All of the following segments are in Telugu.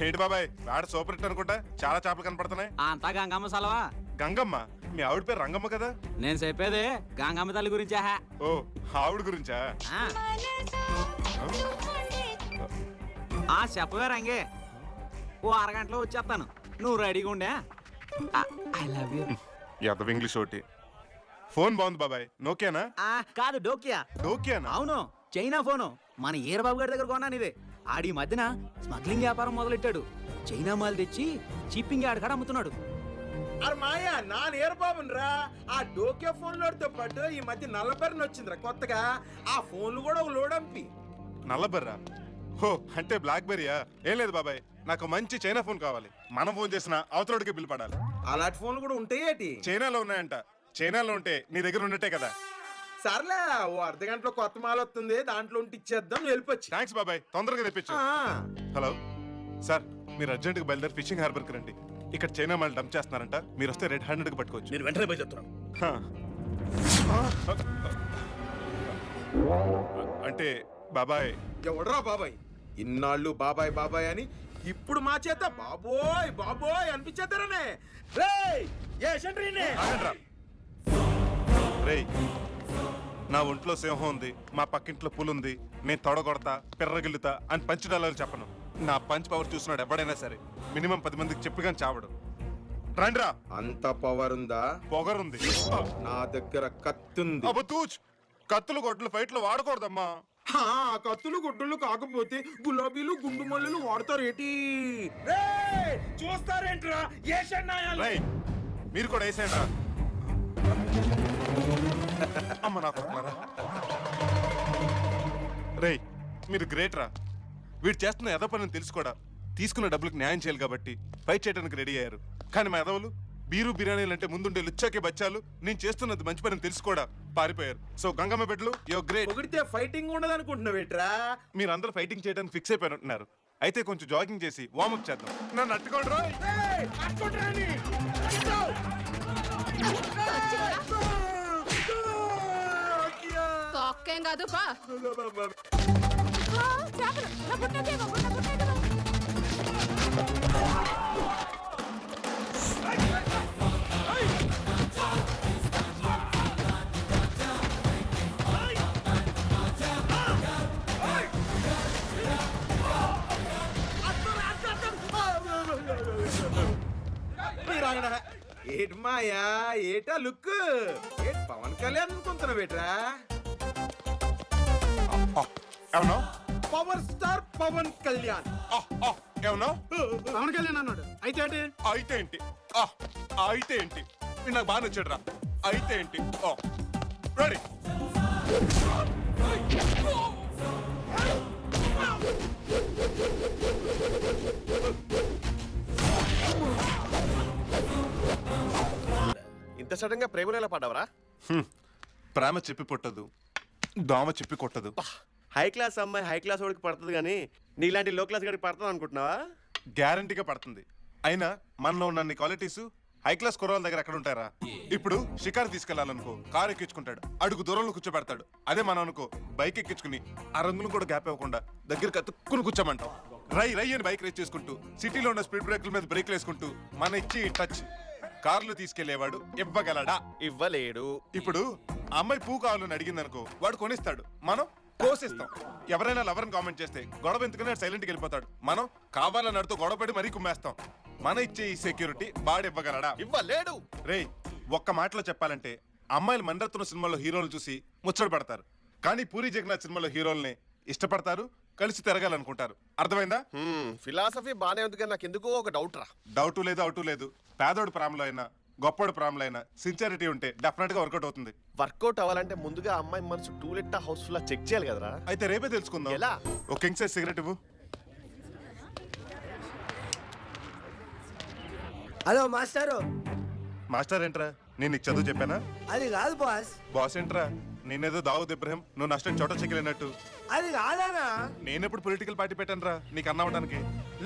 ఏంటి బాబాయ్ వాడు సూపర్ హిట్ అనుకుంటా, చాలా చేపలు కనపడుతున్నాయి. అంతా గంగమ్మ సలవా. గంగమ్మ? మీ ఆవిడ పేరు రంగమ్మ కదా? నేను చెప్పేది గంగమ్మ తల్లి గురించా. ఓ ఆవిడ గురించా? చెప్పవే రంగే, ఓ అరగంటలో వచ్చేస్తాను, నువ్వు రెడీగా ఉండే. I love you. Yadav English ఒకటి. ఫోన్ బాగుంది బాబాయ్, నోకియానా? కాదు డోకియా. డోకియానా? అవును, చైనా ఫోను. మన ఈరబాబు గారి దగ్గర కొన్నాను ఇది. ఆడి మధ్యన స్మగ్లింగ్ వ్యాపారం మొదలెట్టాడు. చైనా మాల్ తెచ్చి చీపింగ్ ఆడకాడ అమ్ముతున్నాడు. అరే మాయా నా నేర్బాబునరా, ఆ డోకే ఫోన్ లోడ్తో పాటు ఈ మధ్య నల్లబెర్రని వచ్చిందిరా కొత్తగా. ఆ ఫోన్లు కూడా ఒక లోడ్ అంపి. నల్లబెర్రా? హో అంటే బ్లాక్ బెర్రీయా? ఏం లేదు బాబాయ్, నాకు మంచి చైనా ఫోన్ కావాలి. మనం ఫోన్ చేసిన అవతలకి బిల్ పడాలి. అలాంటి ఫోన్లు కూడా ఉంటాయేటి? చైనాలో ఉన్నాయంట. చైనాలో ఉంటే నీ దగ్గర ఉన్నట్టే కదా. సర్లే, ఓ అర్ధ గంటలో కొత్త మాల్ వస్తుంది, దాంట్లో ఉంటే ఇచ్చేద్దాం, వెళ్ళిపోవచ్చు. థ్యాంక్స్ బాబాయ్, తొందరగా తెప్పించు. హలో సార్, మీరు అర్జెంట్గా బయలుదేరి ఫిషింగ్ హార్బర్కి రండి. ఇక్కడ చైనా మాల్ డంప్ చేస్తున్నారంట, మీరు వస్తే రెడ్ హ్యాండెడ్ గా పట్టుకోవచ్చు. నేను వెంటనే బయలుదేరుతున్నాను. అంటే బాబాయ్. ఎవడరా బాబాయ్? ఇన్నాళ్ళు బాబాయ్ బాబాయ్ అని ఇప్పుడు మా చేత బాబోయ్ బాబోయ్ అనిపించేద్దరనే. రేయ్, నా ఒంట్లో సింహం ఉంది, మా పక్కింట్లో పులు ఉంది, నేను తొడగొడతా పిర్రగిల్లుతా అని పంచ్ డాలర్లు చెప్పను. నా పంచ్ పవర్ చూసినాడు ఎవడైనా సరే మినిమం 10 మందికి చెప్పిగాని చావడు. రండిరా. అంత పవర్ ఉందా? పొగరుంది. నా దగ్గర కత్తుంది. అబ్బో తూచ్, కత్తులు గొడ్లు ఫైట్లు వాడకూడదమ్మా. కత్తులు గుడ్డులు కాకపోతే గులాబీలు గుండు మల్లెలు వాడతారేటి? చూస్తారేంట్రా? రేయ్, మీరు కూడా వేసేయండి రా. అమ్మ నా కొడుకులారా. రేయ్, మీరు గ్రేట్ రా. వీడు చేస్తున్న ఎద పని తెలుసు కూడా తీసుకున్న డబ్బులకు న్యాయం చేయాలి కాబట్టి ఫైట్ చేయడానికి రెడీ అయ్యారు. కానీ మా ఎదవలు బీరు బిర్యానీలు అంటే ముందుండే లుచ్చాకే బచ్చాలు నేను చేస్తున్నది మంచి పని తెలుసు కూడా పారిపోయారు. సో గంగమ్మ బిడ్డలు, యో గ్రేట్. ఒకటితే ఫైటింగ్ ఉండదు అనుకుంటున్నావేట్రా? మీరు అందరూ ఫైటింగ్ చేయడానికి ఫిక్స్ అయిపోయినట్టున్నారు. అయితే కొంచెం జాగింగ్ చేసి వార్మప్ చేద్దాం. నన్ను అట్టుకోండి రా. తొక్కేం కాదు బా. ఏటి మాయా, ఏటా లుక్? ఏట్ పవన్ కళ్యాణ్ అనుకుంటున్నావేట్రా? ఏమన్నా? Power star Pawan Kalyan. ఏమన్నా? పవన్ కళ్యాణ్ అన్నాడు. అయితే అయితే ఏంటి? అయితే ఏంటి? మీరు నాకు బాగా నచ్చాడు రా. అయితే ఏంటి? రెడీ. ఇంత సడన్ గా ప్రేమలో ఎలా పడ్డావరా? ప్రేమ చెప్పి పుట్టదు, దోమ చెప్పి కొట్టదు. హై క్లాస్ అమ్మాయి హై క్లాస్ వాడికి పడుతుంది కానీ నీలాంటి లో క్లాస్ గడికి పడుతుంది అనుకుంటున్నావా? గ్యారంటీగా పడుతుంది. అయినా మనలో ఉన్న క్వాలిటీస్ హై క్లాస్ కుర్రాల దగ్గర ఎక్కడ ఉంటారా? ఇప్పుడు షికారు తీసుకెళ్లాలనుకో కారు ఎక్కించుకుంటాడు, అడుగు దూరంలో కూర్చోబెడతాడు. అదే మనం అనుకో బైక్ ఎక్కించుకుని ఆ రంగులు కూడా గ్యాప్ ఇవ్వకుండా దగ్గరికి అతుక్కుని కూర్చోమంటాం. రై రై అని బైక్ రేస్ చేసుకుంటూ సిటీలో ఉన్న స్పీడ్ బ్రేకుల మీద బ్రేక్లు వేసుకుంటూ మన ఇచ్చి టచ్ కార్లు తీసుకెళ్లేవాడు ఇవ్వగలడా? ఇవ్వలేడు. ఇప్పుడు అమ్మాయి పూ కావాలని అడిగింది అనుకో వాడు కొనిస్తాడు, మనం కోసిస్తాం. ఎవరైనా లవర్ని కామెంట్ చేస్తే గొడవ ఎందుకని సైలెంట్కి వెళ్ళిపోతాడు, మనం కావాలని అడుతూ గొడవ పడి మరీ కుమ్మేస్తాం. మన ఇచ్చే ఈ సెక్యూరిటీ బాడీ ఇవ్వగలడా? ఇవ్వలేడు. రే, ఒక్క మాటలో చెప్పాలంటే అమ్మాయిలు మణిరత్నం సినిమాలో హీరోలు చూసి ముచ్చట పడతారు, కానీ పూరి జగన్నాథ్ సినిమాలో హీరోల్ని ఇష్టపడతారు, కలిసి తిరగాలనుకుంటారు. అర్థమైందా? ఫిలాసఫీ బానే ఉంది కానీ నాకు ఎందుకో ఒక డౌట్ రా. డౌటు లేదు, అవుటు లేదు. పేదోడు ప్రాంలో అయినా గొప్పోడు ప్రాంలో అయినా సిన్సియారిటీ ఉంటే డెఫినెట్ గా వర్కౌట్ అవుతుంది. వర్కౌట్ అవ్వాలంటే ముందుగా అమ్మాయి మనసు టూలెట్ హౌస్ఫుల్ చెక్ చేయాలి కదరా. అయితే రేపే తెలుసుకుందాం. ఎలా? ఒక కింగ్ సైజ్ సిగరెట్ ఇవ్వు. హలో మాస్టారు. మాస్టర్ ఏంట్రా, నేను నీకు చదువు చెప్పానా? అది కాదు బాస్. బాస్ ఏంట్రా, నేనేదో దావుద్ ఇబ్రహీం, నువ్వు నష్టం చోట చెక్కిలేనట్టు. అది కాదానా? నేనెప్పుడు పొలిటికల్ పార్టీ పెట్టాను రా నీకు అన్న అవడానికి.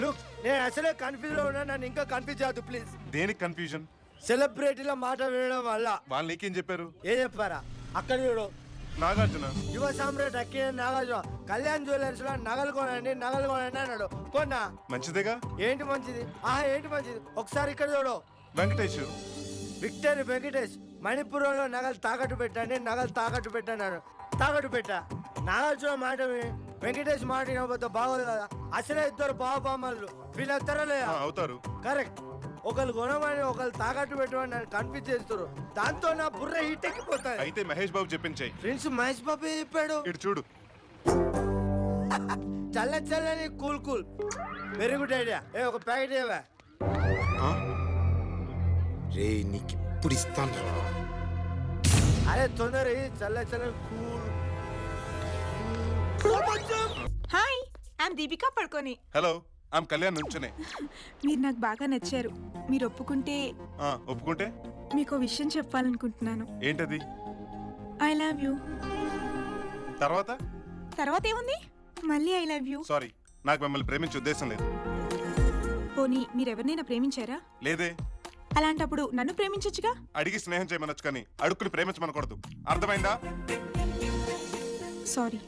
లుక్, నేను అసలే కన్ఫ్యూజ్ లో ఉన్నా, నన్ను ఇంకా కన్ఫ్యూజ్ చేయద్దు ప్లీజ్. దేనికి కన్ఫ్యూజన్? సెలబ్రిటీల మాట వినడం వల్ల. వాళ్ళు నీకేం చెప్పారు? ఏం చెప్పారా? అక్కడ చూడు, నాగార్జున యువ సామ్రాట్ అక్కినే నాగార్జున కళ్యాణ్ జ్యువెలర్స్ లో నగలు కొనండి అన్నాడు కొన్నా. మంచిదేగా. ఏంటి మంచిది? ఆహా ఏంటి మంచిది? ఒకసారి ఇక్కడ చూడు. వెంకటేష్ విక్టర్ వెంకటేష్ మణిపురంలో నగలు తాకట్టు పెట్టండి అన్నాడు. తాకట్టు పెట్టా. నాగార్జున మాట విని వెంకటేష్ మాట వినకపోతే బాగోదు కదా. అసలే ఇద్దరు బామర్దులు, వీళ్ళిద్దరూ అవుతారు. కరెక్ట్. ఒకళ్ళు కొనమని ఒకళ్ళు తాకట్టు పెట్టమని నన్ను కన్ఫ్యూజ్ చేస్తారు. దాంతో నా బుర్ర హీట్ ఎక్కిపోతాయి. అయితే మహేష్ బాబు చెప్పించాయి. ఫ్రెండ్స్ మహేష్ బాబు చెప్పాడు. ఇటు చూడు. చల్లని కూల్ వెరీ గుడ్ ఐడియా. ఒక ప్యాకెట్ ఇవ్వా. రే నీకు ఇప్పుడు ఇస్తాను రా. అరే తొందర చల్లని cool. Hi I'm Deepika Padukone. Hello I'm Kalyan నుంచునే. మీరు నాకు బాగా నచ్చారు. మీరు ఒప్పుకుంటే ఒప్పుకుంటే మీకు విషయం చెప్పాలనుకుంటున్నాను. ఏంటది? I love you. తర్వాత ఏముంది? మళ్ళీ ఐ లవ్ యూ. సారీ, నాకు మిమ్మల్ని ప్రేమించే ఉద్దేశం లేదు. పోనీ మీరెవరినైనా ప్రేమించారా? లేదే. అలాంటప్పుడు నన్ను ప్రేమించొచ్చుగా. అడిగి స్నేహం చేయమనొచ్చు కానీ అడుక్కుని ప్రేమించమనకూడదు. అర్థమైందా? సారీ.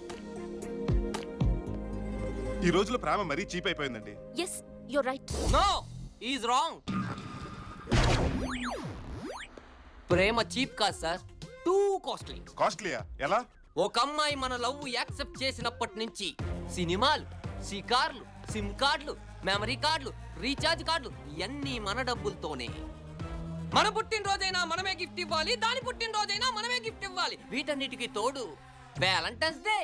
ఈ రోజులో ప్రేమ మరీ చీప్ అయిపోయిందండి. Yes your right. No is wrong. ప్రేమ చీప్ కాదు సార్, టూ కాస్ట్లీ. కాస్ట్లీయా? ఎలా? ఒక అమ్మాయి మన లవ్ యాక్సెప్ట్ చేసినప్పటి నుంచి సినిమాలు, షికార్లు, సిమ్ కార్డులు, మెమరీ కార్డులు, రీఛార్జ్ కార్డులు ఇవన్నీ మన డబ్బులతోనే. మన పుట్టినరోజైనా మనమే గిఫ్ట్ ఇవ్వాలి, దాని పుట్టినరోజైనా మనమే గిఫ్ట్ ఇవ్వాలి. వీటన్నిటికీ తోడు Valentine's day,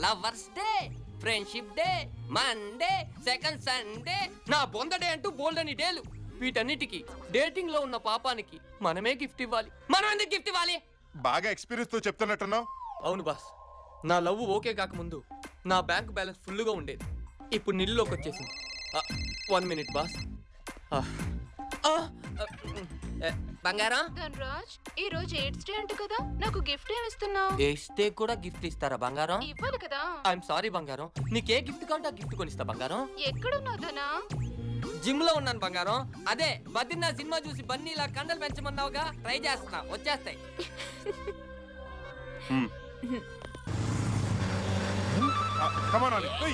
lovers day, friendship day, Monday, second Sunday, నా బొంద డే అంటూ బోల్డ్ అని డేలు. వీటన్నిటికీ డేటింగ్ లో ఉన్న పాపానికి మనమే గిఫ్ట్ ఇవ్వాలి. మనం ఎందుకు గిఫ్ట్ ఇవ్వాలి? బాగా ఎక్స్పీరియన్స్ తో చెప్తున్నట్టున్నావు. అవును బాస్, నా లవ్ ఓకే కాకముందు నా బ్యాంక్ బ్యాలెన్స్ ఫుల్గా ఉండేది. ఇప్పుడు నిల్లులోకి వచ్చేసింది. 1 మినిట్ బాస్. బంగారం, ధనరాజ్ ఈ రోజు ఎయిడ్స్ డే అంట కదా, నాకు గిఫ్ట్ ఏమి ఇస్తున్నావు? ఏస్తే కూడా గిఫ్ట్ ఇస్తారా బంగారం? ఇవ్వాలి కదా. ఐఎమ్ సారీ బంగారం, నీకే గిఫ్ట్ కావాలంటే ఆ గిఫ్ట్ కొనిస్తా బంగారం. ఎక్కడున్నావు ధనా? జిమ్ లో ఉన్నాను బంగారం. అదే బద్రీనాథ్ సినిమా చూసి బన్నీలా కండలు పెంచమన్నావుగా, ట్రై చేస్తున్నా, వచ్చేస్తాయి. Come on, Ali. Hey.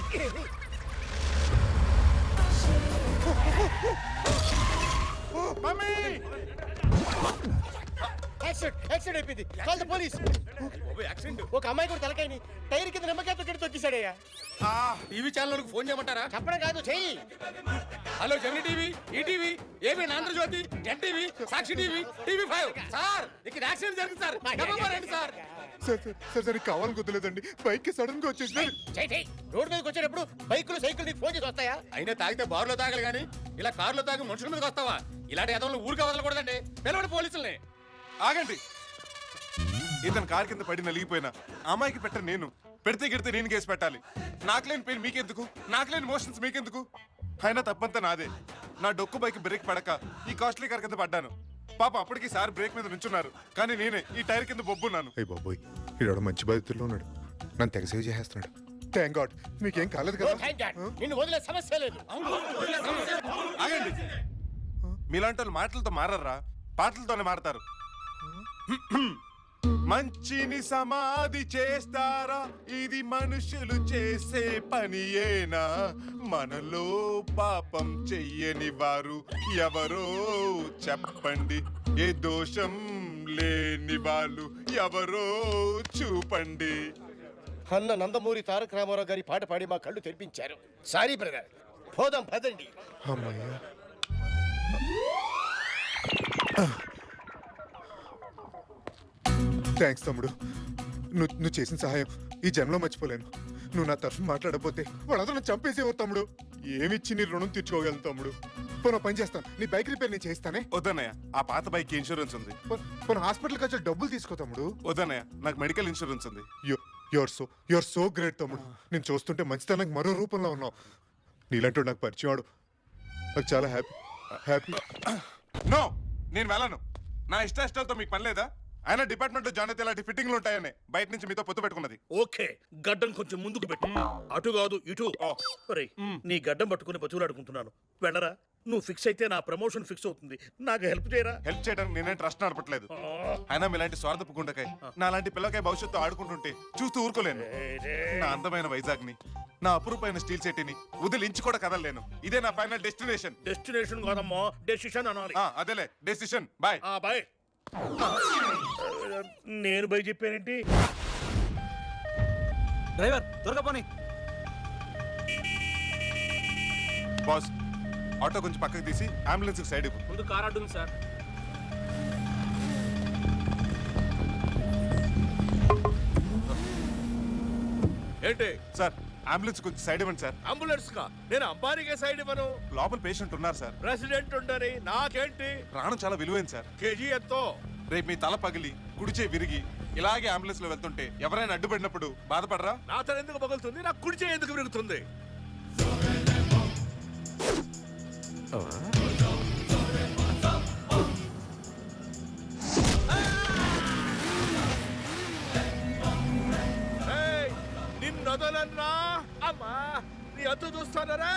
Mummy! Accident అయిపోయింది. Call the police. ఒక అమ్మాయి కూడా తలకాయని టైర్ కింద నిమ్మకాయతో కట్టి తొక్కిసాడయ్యా. టీవీ ఛానల్ ఫోన్ చేయమంటారా? చెప్పడం కాదు, చెయ్యి. Hello Gemini TV, ETV, ABN Andhra Jyothi, NTV, Sakshi TV, TV five. Sir ఇక్కడ యాక్సిడెంట్ జరిగింది సార్. రండి సార్. సార్ కావాలని కుదరలేదండి, బైక్ సడన్ గా వచ్చేసి. రోడ్ మీదకి వచ్చేటప్పుడు బైకులు సైకిల్ నీకు ఫోన్ చేసి వస్తాయా? అయినా తాగితే బార్లో తాగాలి కానీ ఇలా కారులో తాగి మనుషుల మీదకి వస్తావా? ఇలాంటి ఎదవలను ఊరిగా వదలకూడదండి. పిలవండి పోలీసుల్ని. ఆగండి. ఇతను కార్ కింద పడి నలిగిపోయినా అమ్మాయికి పెట్ట నేను పెడితే గిడితే నేను కేసు పెట్టాలి. నాకు లేని పెయిన్ మీకెందుకు, నాకు లేని మోషన్స్ మీకెందుకు? అయినా తప్పంతా నాదే. నా డొక్కు బైక్ బ్రేక్ పడక ఈ కాస్ట్లీ కార్ కింద పడ్డాను. పాప అప్పటికి సార్ బ్రేక్ మీద నుంచున్నారు, కానీ నేనే ఈ టైర్ కింద బొబ్బున్నాను. అయ్యి బాబోయ్, ఈడ మంచి బాధితుల్లో ఉన్నాడు. నన్ను తెగ సేవ్ చేసేస్తున్నాడు. థ్యాంక్ గాడ్, మీకేం కాలేదు కదా? నిన్ను వదిలే సమస్య లేదు. ఆగండి. మీలాంటి వాళ్ళు మాటలతో మారరా, పాటలతోనే మారతారు. మంచిని సమాధి చేస్తారా, ఇది మనుషులు చేసే పనియేనా? మనలో పాపం చెయ్యని వారు ఎవరో చెప్పండి, ఏ దోషం లేని వాళ్ళు ఎవరో చూపండి. అన్న నందమూరి తారక రామారావు గారి పాట పాడి మా కళ్ళు తెరిపించారు. సారీ బ్రదర్, పోదాం పదండి. అమ్మయ్యా. థ్యాంక్స్ తమ్ముడు, నువ్వు చేసిన సహాయం ఈ జన్మలో మర్చిపోలేను. నువ్వు నా తరఫున మాట్లాడకపోతే వాళ్ళందరూ నన్ను చంపేసేవారు తమ్ముడు. ఏమిచ్చి నీ రుణం తీర్చుకోగలను తమ్ముడు. పోను పని చేస్తాను, నీ బైక్ రిపేర్ నేను చేస్తానే. వద్దన్నయ్య, ఆ పాత బైక్ ఇన్సూరెన్స్ ఉంది. పోను హాస్పిటల్కి వచ్చి డబ్బులు తీసుకో తమ్ముడు. వద్దన్నయ్య, నాకు మెడికల్ ఇన్సూరెన్స్ ఉంది. యువర్ సో గ్రేట్ తమ్ముడు. నేను చూస్తుంటే మంచితనానికి మరో రూపంలో ఉన్నావు. నీలాంటి నాకు పరిచయం వాడు, నాకు చాలా హ్యాపీ. నో, నేను వెళ్ళను. నా ఇష్టాలతో మీకు పని లేదా? ఆయన డిపార్ట్మెంట్ లో జాయిన్ అయితే ఇలాంటి ఫిట్టింగ్లు ఉంటాయని బయట నుంచి మీతో పొత్తు పెట్టుకున్నది. ఓకే, గడ్డం కొంచెం ముందుకు పెట్టు. అటు కాదు ఇటు. ఒరేయ్, నీ గడ్డం పట్టుకుని బతుకులాడుకుంటున్నాను. వెళ్ళరా. నువ్వు ఫిక్స్ అయితే నా ప్రమోషన్ ఫిక్స్ అవుతుంది నాకు హెల్ప్ చేయరా హెల్ప్ చేయడానికి నేనే ట్రస్ట్ నడపట్లేదు అయినా మీలాంటి స్వార్థపు గుండకాయ నా లాంటి పిల్లకాయ భవిష్యత్తు ఆడుకుంటుంటే చూస్తూ ఊరుకోలేను. నా అందమైన వైజాగ్ ని, నా అపురూపమైన స్టీల్ సిటీని వదిలించి కూడా కదలలేను. ఇదే నా ఫైనల్ డెస్టినేషన్. డెస్టినేషన్ కాదమ్మా డెసిషన్ అనాలి. అదేలే డెసిషన్. బాయ్. బాయ్. నేను బై చెప్పానేంటి? డ్రైవర్ త్వరగా పోనీ. బాస్, ఆటో కొంచెం పక్కకు తీసి అంబులెన్స్ సైడ్ ఇవ్వు. ముందు కార్ అడ్డుంది సార్. ఏంటి సార్ అంబులెన్స్ కొంచెం సైడ్ ఇవ్వండి సార్. అంబులెన్స్ కా? నేను అంబానీకే సైడ్ ఇవ్వను. లోపల పేషెంట్ ఉన్నారు సార్. ప్రెసిడెంట్ ఉండని నాకేంటి? ప్రాణం చాలా విలువైంది సార్. కేజీ ఎంతో? రేపు మీ తల పగిలి కుడిచే విరిగి ఇలాగే అంబులెన్స్ లో వెళ్తుంటే ఎవరైనా అడ్డుపడినప్పుడు బాధపడరా? నా తల ఎందుకు పగులుతుంది? నా కుడి చేయి ఎందుకు విరుగుతుంది? నిన్నొదలన్నా అమ్మా, నీ అత్తు చూస్తాను రే.